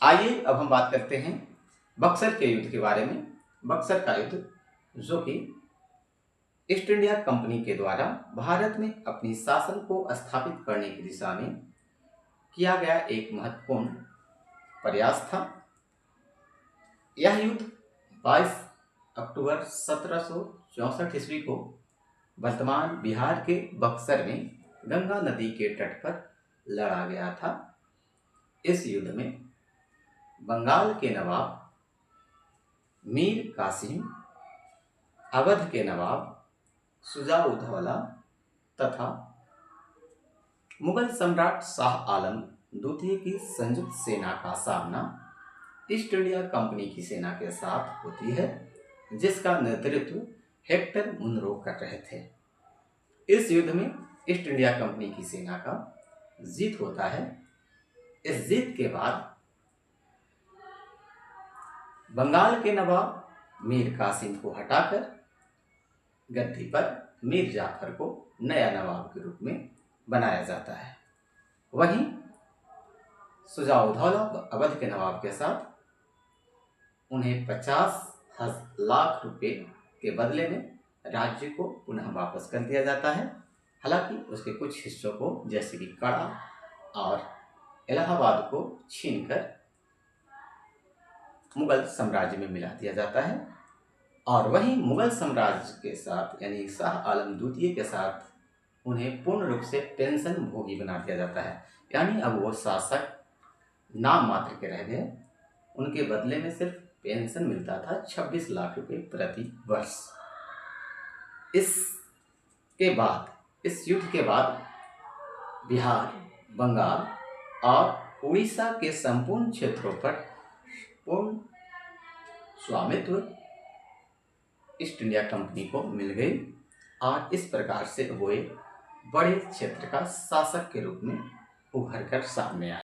आइए अब हम बात करते हैं बक्सर के युद्ध के बारे में। बक्सर का युद्ध जो कि ईस्ट इंडिया कंपनी के द्वारा भारत में अपनी शासन को स्थापित करने की दिशा में किया गया एक महत्वपूर्ण प्रयास था। यह युद्ध 22 अक्टूबर 1764 ईस्वी को वर्तमान बिहार के बक्सर में गंगा नदी के तट पर लड़ा गया था। इस युद्ध में बंगाल के नवाब मीर कासिम, अवध के नवाब शुजा-उद-दौला तथा मुगल सम्राट शाह आलम द्वितीय की संयुक्त सेना का सामना ईस्ट इंडिया कंपनी की सेना के साथ होती है, जिसका नेतृत्व हेक्टर मुनरो कर रहे थे। इस युद्ध में ईस्ट इंडिया कंपनी की सेना का जीत होता है। इस जीत के बाद बंगाल के नवाब मीर कासिम को हटाकर गद्दी पर मीर जाफर को नया नवाब के रूप में बनाया जाता है। वहीं शुजा-उद-दौला अवध के नवाब के साथ उन्हें 50 लाख रुपए के बदले में राज्य को पुनः वापस कर दिया जाता है। हालांकि उसके कुछ हिस्सों को जैसे कि कड़ा और इलाहाबाद को छीनकर मुगल साम्राज्य में मिला दिया जाता है। और वहीं मुगल साम्राज्य के साथ यानी शाह आलम द्वितीय के साथ उन्हें पूर्ण रूप से पेंशन भोगी बना दिया जाता है। यानी अब वो शासक नाम मात्र के रह गए। उनके बदले में सिर्फ पेंशन मिलता था 26 लाख रुपए प्रति वर्ष। इस युद्ध के बाद बिहार, बंगाल और उड़ीसा के संपूर्ण क्षेत्रों पर पूर्ण स्वामित्व ईस्ट इंडिया कंपनी को मिल गई और इस प्रकार से वो एक बड़े क्षेत्र का शासक के रूप में उभर कर सामने आए।